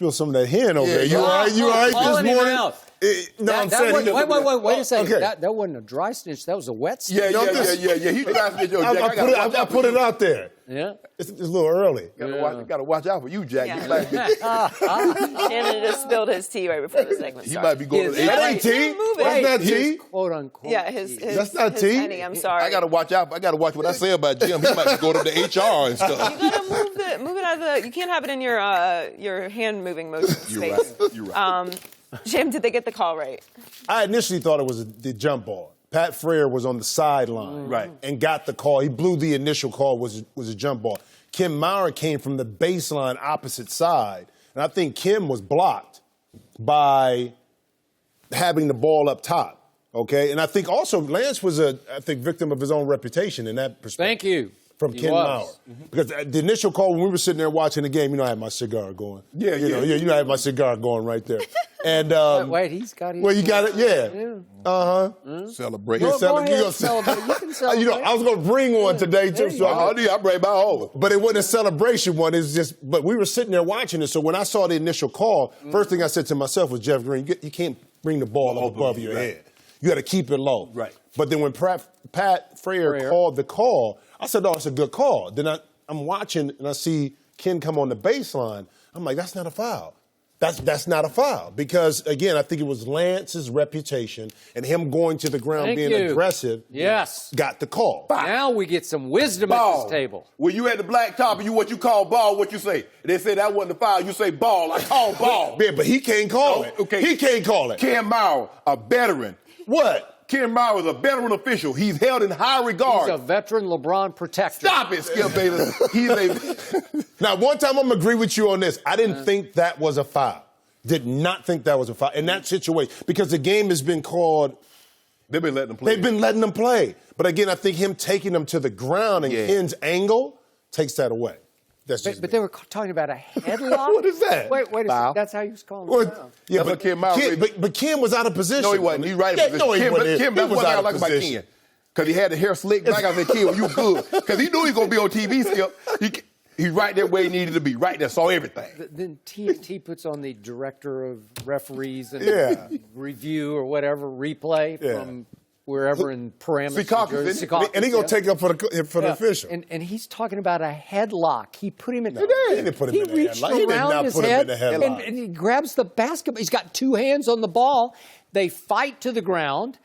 Feel some of that hen over there. You all right? You all right this morning? No, I'm saying. Wait a second. Okay. That wasn't a dry snitch. That was a wet snitch. Yeah. He dry snitch. I put it out there. Yeah. It's a little early. Got to watch out for you, Jack. Yeah. Shannon just spilled his tea right before the segment started. He might be going to That ain't tea. That's not tea. Quote unquote. Yeah, that's not tea. Honey, I'm sorry. I got to watch out. I got to watch what I say about Jim. He might be going to the HR and stuff. You got to move it out of the. You can't have it in your hand moving motion space. You're right. Jim, did they get the call right? I initially thought it was the jump ball. Pat Frere was on the sideline, right, and got the call. He blew the initial call. Was a jump ball. Kim Maurer came from the baseline opposite side, and I think Kim was blocked by having the ball up top. Okay, and I think also Lance was victim of his own reputation in that perspective. Thank you. From Ken Maurer. Because the initial call, when we were sitting there watching the game, I had my cigar going. Yeah. I had my cigar going right there. And wait, he's got his. Well, you got it, yeah. Celebrate. Go ahead, celebrate. You can celebrate. I was going to bring one today, too. So I bring my own. But it wasn't a celebration one. It's just, but we were sitting there watching it. So when I saw the initial call, first thing I said to myself was, Jeff Green, you can't bring the ball up above your head. You got to keep it low. Right. But then when Pat Frere called the call, I said, oh, it's a good call. Then I'm watching and I see Ken come on the baseline. I'm like, that's not a foul. That's not a foul. Because, again, I think it was Lance's reputation and him going to the ground aggressive. Yes. Got the call. Now we get some wisdom at this table. When you at the black top and what you call ball, what you say? They say that wasn't a foul. You say ball. I call ball. Yeah, but he can't call it. Okay. He can't call it. Ken Maurer, a veteran. What? Ken Maurer is a veteran official. He's held in high regard. He's a veteran LeBron protector. Stop it, Skip Bayless. Now, one time I'm going to agree with you on this. I didn't think that was a foul. Did not think that was a foul in that situation because the game has been called. They've been letting them play. They've been letting them play. But again, I think him taking them to the ground and Ken's angle takes that away. But they were talking about a headlock? What is that? Wait a second. That's how you was calling it. Yeah, but Ken was out of position. No, he wasn't. He's right in position. No, he wasn't. Ken was out of position. Because he had the hair slick back. I said, Ken, you good. Because he knew he was going to be on TV, Skip. He's right there where he needed to be. Right there, saw everything. Then TNT puts on the director of referees and review or whatever, replay from wherever in Paramus. Secaucus, and he's going to take up for the official. And he's talking about a headlock. He put him in. He didn't put him in the headlock. He did not put him in the headlock. And he grabs the basketball. He's got two hands on the ball. They fight to the ground.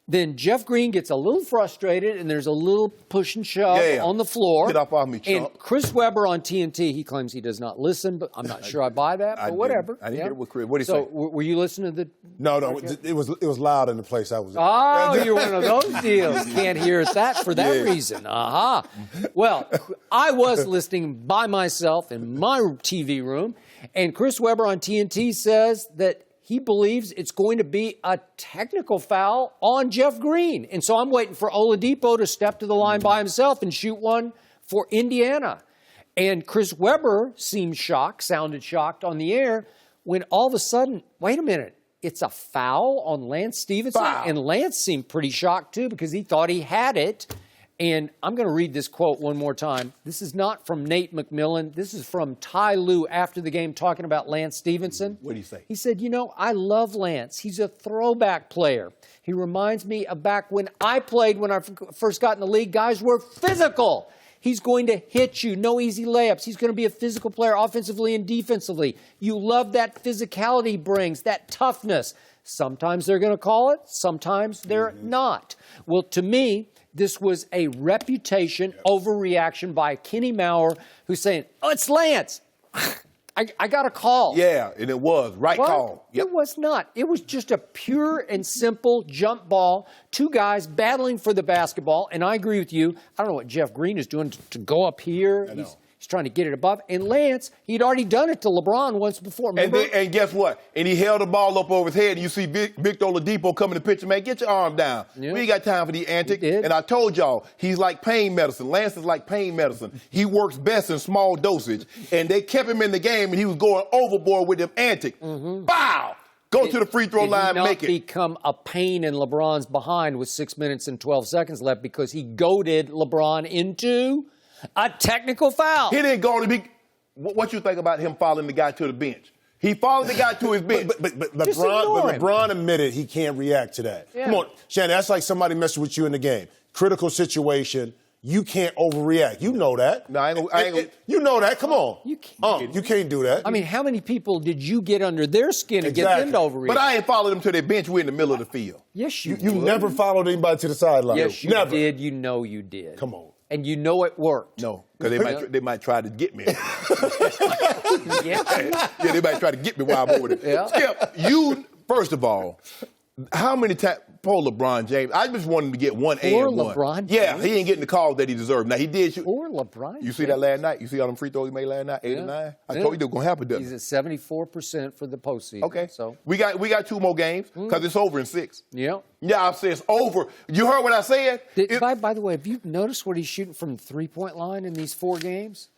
Then Jeff Green gets a little frustrated, and there's a little push and shove on the floor. Get off on me, Chump. And Chris Webber on TNT, he claims he does not listen, but I'm not sure I buy that, but whatever. I didn't get it with Chris. What did he say? So were you listening to the... No, it was loud in the place I was in. Oh, you're one of those deals. Can't hear that for that reason. Well, I was listening by myself in my TV room, and Chris Webber on TNT says that he believes it's going to be a technical foul on Jeff Green. And so I'm waiting for Oladipo to step to the line by himself and shoot one for Indiana. And Chris Webber sounded shocked on the air when all of a sudden, wait a minute, it's a foul on Lance Stephenson? And Lance seemed pretty shocked too because he thought he had it. And I'm going to read this quote one more time. This is not from Nate McMillan. This is from Ty Lue after the game talking about Lance Stephenson. What did he say? He said, I love Lance. He's a throwback player. He reminds me of back when I played when I first got in the league. Guys were physical. He's going to hit you. No easy layups. He's going to be a physical player offensively and defensively. You love that physicality he brings, that toughness. Sometimes they're going to call it. Sometimes they're not. Well, to me, this was a reputation overreaction by Kenny Maurer, who's saying, oh, it's Lance. I got a call. Yeah, and it was. Call. Yep. It was not. It was just a pure and simple jump ball. Two guys battling for the basketball. And I agree with you. I don't know what Jeff Green is doing to go up here. He's trying to get it above. And Lance, he'd already done it to LeBron once before. And guess what? And he held the ball up over his head. And you see Victor Oladipo coming to the picture, man, get your arm down. Yeah. We ain't got time for the antics. And I told y'all, he's like pain medicine. Lance is like pain medicine. He works best in small dosage. And they kept him in the game, and he was going overboard with them antics. Bow! Go to the free throw line and make it. Did he not become a pain in LeBron's behind with 6 minutes and 12 seconds left because he goaded LeBron into a technical foul? He didn't go to be. What you think about him following the guy to the bench? He finally got to his bench. But LeBron admitted he can't react to that. Yeah. Come on, Shannon, that's like somebody messing with you in the game. Critical situation. You can't overreact. You know that. No, I ain't gonna. You know that. Come on. You can't. You can't do that. I mean, how many people did you get under their skin and get them to overreact? But I ain't followed them to their bench. We're in the middle of the field. Yes, you You would. never followed anybody to the sideline. Yes, you never. did. You know you did. Come on. And you know it worked. No, because they might try to get me. Yeah. Yeah, they might try to get me while I'm over there. Yeah. Skip, you, first of all, how many times, poor LeBron James, I just wanted him to get one and one. LeBron Yeah, James? he ain't getting the call that he deserved. Now, he did shoot. Or LeBron. You see that last night? You see all them free throws he made last night? 8 or 9? I told you they were going to happen, doesn't He's it? at 74% for the postseason. Okay. So, we got 2 more games because it's over in 6. yeah. Yeah, I said it's over. You heard what I said? By the way, have you noticed what he's shooting from the three-point line in these 4 games?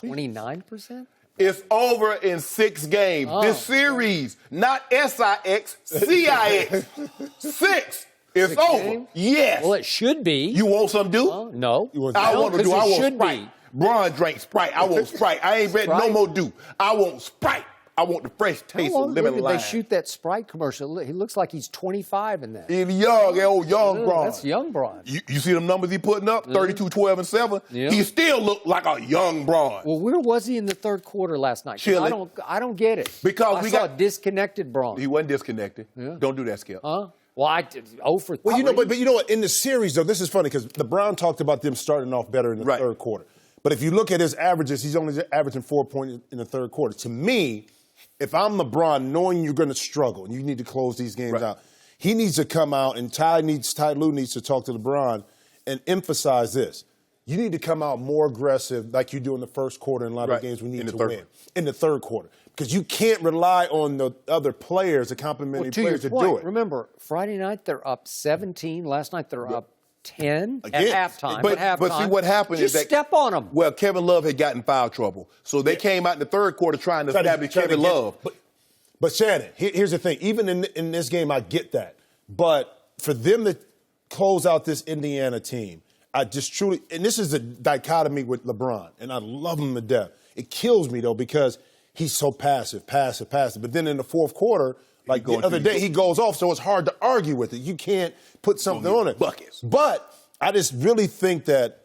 29%? It's over in 6 games. Oh. This series, not SIX, CIX. 6. It's 6 over. games? Yes. Well, it should be. You want some dew? No. I want to do. I want should Sprite. Bron drank Sprite. I want Sprite. I ain't read no Sprite? more dew. I want Sprite. I want the fresh taste How of long lemon did lime. they shoot that Sprite commercial? He looks like he's 25 in that. He's young, old young Bron. That's young Bron. You see them numbers he putting up? 32, 12, and 7. Yeah. He still looked like a young Bron. Well, where was he in the third quarter last night? 'Cause Chilling. I don't get it. Because I we saw got- a disconnected Bron. He wasn't disconnected. Don't do that, Skip. Huh? Well, I did 0 for 3. Well, you know, but you know what? In the series, though, this is funny because LeBron talked about them starting off better in the third quarter. But if you look at his averages, he's only averaging 4 points in the third quarter. To me, if I'm LeBron, knowing you're going to struggle and you need to close these games out, he needs to come out and Ty Lue needs to talk to LeBron and emphasize this. You need to come out more aggressive like you do in the first quarter in a lot of games we need to win. In the third quarter. Because you can't rely on the other players, the complementary players to do it. Remember, Friday night they're up 17. Last night they're up 10 Again. at halftime. But see what happened Just is that step on them. Well, Kevin Love had gotten foul trouble, so they came out in the third quarter trying to establish Kevin Love. But Shannon, here's the thing. Even in this game, I get that. But for them to close out this Indiana team, I just truly, and this is a dichotomy with LeBron, and I love him to death. It kills me though because he's so passive. But then in the fourth quarter, like the other day, he goes off, so it's hard to argue with it. You can't put something on it. Buckets. But I just really think that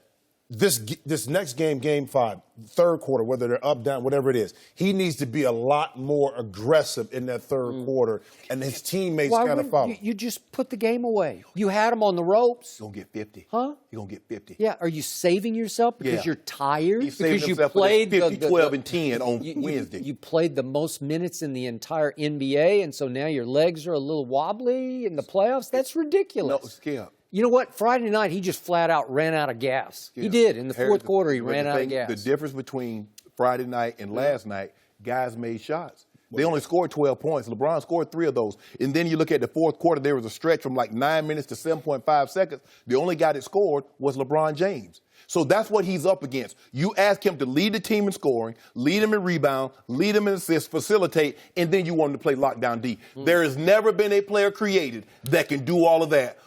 this next game, Game 5, third quarter, whether they're up, down, whatever it is, he needs to be a lot more aggressive in that third quarter, and his teammates kind of follow. You just put the game away. You had him on the ropes. He's going to get 50. Huh? He's going to get 50. Yeah, are you saving yourself because you're tired? He saved because you himself played for 50, 12, and 10 on Wednesday. You played the most minutes in the entire NBA, and so now your legs are a little wobbly in the playoffs? That's ridiculous. No, Skip. You know what? Friday night, he just flat out ran out of gas. Yeah. He did. In the fourth quarter, he ran out of gas. The difference between Friday night and last night, guys made shots. They only scored 12 points. LeBron scored 3 of those. And then you look at the fourth quarter, there was a stretch from like 9 minutes to 7.5 seconds. The only guy that scored was LeBron James. So that's what he's up against. You ask him to lead the team in scoring, lead him in rebound, lead him in assists, facilitate, and then you want him to play lockdown D. There has never been a player created that can do all of that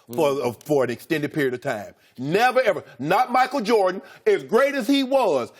for an extended period of time. Never, ever. Not Michael Jordan. As great as he was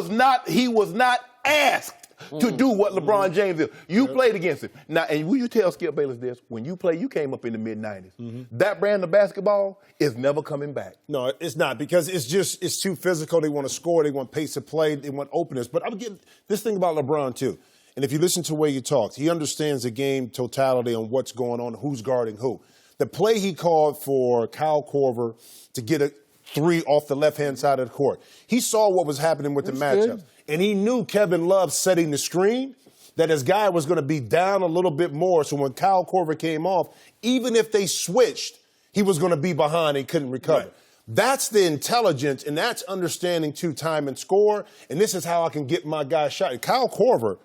not asked to do what LeBron James is. You played against him. Now, and will you tell Skip Bayless this? When you play, you came up in the mid-90s. That brand of basketball is never coming back. No, it's not because it's too physical. They want to score. They want pace of play. They want openness. But I'm getting this thing about LeBron, too. And if you listen to the way he talks, he understands the game totality on what's going on, who's guarding who. The play he called for Kyle Korver to get a 3 off the left-hand side of the court. He saw what was happening with the matchups. And he knew Kevin Love setting the screen, that his guy was going to be down a little bit more. So when Kyle Korver came off, even if they switched, he was going to be behind and he couldn't recover. Right. That's the intelligence, and that's understanding, too, time and score. And this is how I can get my guy shot. And Kyle Korver,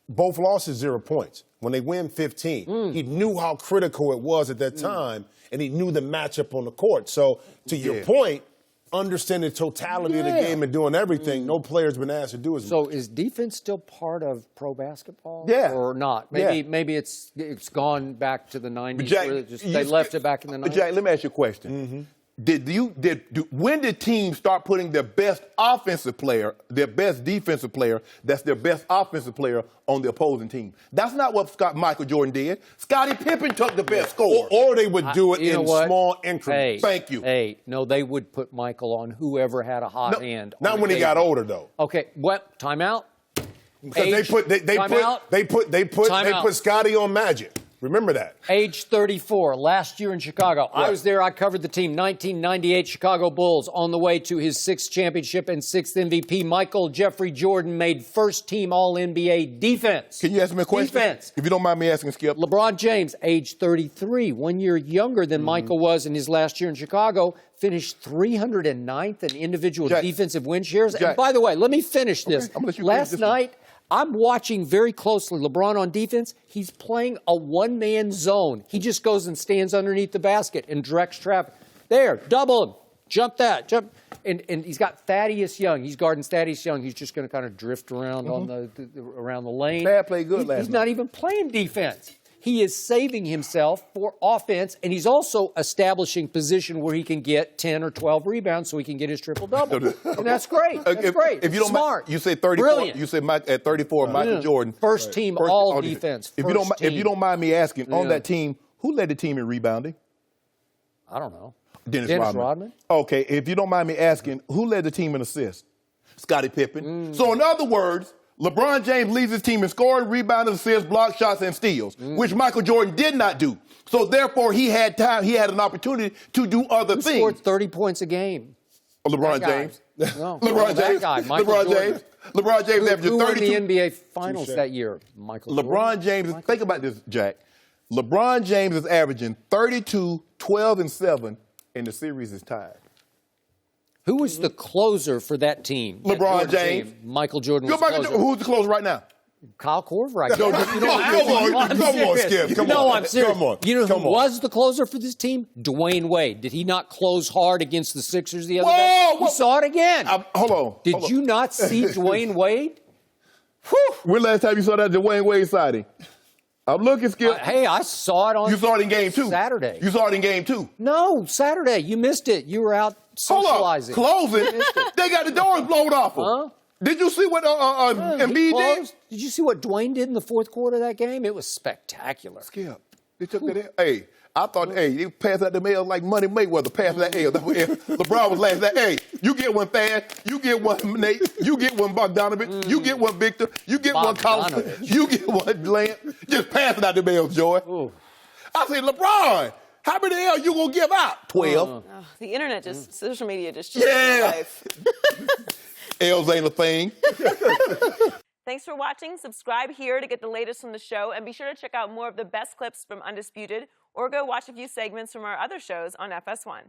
both losses 0 points. When they win 15, he knew how critical it was at that time, and he knew the matchup on the court. So to your point, understanding the totality of the game and doing everything, no player's been asked to do as much. So is defense still part of pro basketball? Yeah. Or not? Maybe it's gone back to the 90s. Jack, where they left it back in the 90s. But Jack, let me ask you a question. when did teams start putting their best offensive player, their best defensive player, that's their best offensive player on the opposing team? That's not what Michael Jordan did. Scottie Pippen took the best score. Or they would do it in small increments. Thank you. No, they would put Michael on whoever had a hot hand. Not when he got older, though. Okay, what? Timeout? Because they put Scottie on Magic. Remember that. Age 34, last year in Chicago. Right. I was there. I covered the team. 1998 Chicago Bulls on the way to his 6th championship and 6th MVP. Michael Jeffrey Jordan made first-team All-NBA defense. Can you ask me a question? Defense. If you don't mind me asking, Skip. LeBron James, age 33, 1 year younger than Michael was in his last year in Chicago, finished 309th in individual defensive win shares. And by the way, let me finish this. Last night, I'm watching very closely LeBron on defense. He's playing a one-man zone. He just goes and stands underneath the basket and directs traffic. There, double him. Jump that. Jump. And he's got Thaddeus Young. He's guarding Thaddeus Young. He's just going to kind of drift around on around the lane. Bad play good last night. He's not even playing defense. He is saving himself for offense, and he's also establishing position where he can get 10 or 12 rebounds so he can get his triple-double. And that's great. That's great. If you don't Smart. Mind, you say 34. Brilliant. You say at 34, Michael Jordan. First team all defense. If you don't mind me asking, on that team, who led the team in rebounding? I don't know. Dennis Rodman. Okay, if you don't mind me asking, who led the team in assists? Scottie Pippen. So in other words, LeBron James leads his team in scoring, rebounding, assists, block shots, and steals, which Michael Jordan did not do. So therefore, he had time. He had an opportunity to do other things. He scored 30 points a game. LeBron James. No, LeBron James. LeBron James averaged 32. Who won the NBA Finals that year? Michael LeBron James. Think about this, Jack. LeBron James is averaging 32, 12, and 7, and the series is tied. Who was the closer for that team? LeBron James. Michael Jordan was the closer. Who's the closer right now? Kyle Korver. Come on, Skip. Come on. No, I'm serious. Come on. You know who was the closer for this team? Dwyane Wade. Did he not close hard against the Sixers the other day? You saw it again. Hold on. Did you not see Dwyane Wade? When last time you saw that Dwyane Wade sighting? I'm looking, Skip. Hey, I saw it on You saw it in game 2. Saturday. You saw it in game 2. No, Saturday. You missed it. You were out socializing. Hold up. Closing? They got the doors blown off them. Huh? Did you see what Embiid did? Did you see what Dwyane did in the fourth quarter of that game? It was spectacular. Skip, they took that. Hey, I thought, they passed out the mail like Money Mayweather passing that L. LeBron was laughing at, you get one Thad, you get one Nate, you get one Bogdanovich, you get one Victor, you get one Collins, you get one Lance. Just passing out the mail, Joy. Ooh. I said, LeBron, how many L you gonna give out? 12. Oh, the internet social media just changed my life. L's ain't a thing. Thanks for watching. Subscribe here to get the latest from the show, and be sure to check out more of the best clips from Undisputed, or go watch a few segments from our other shows on FS1.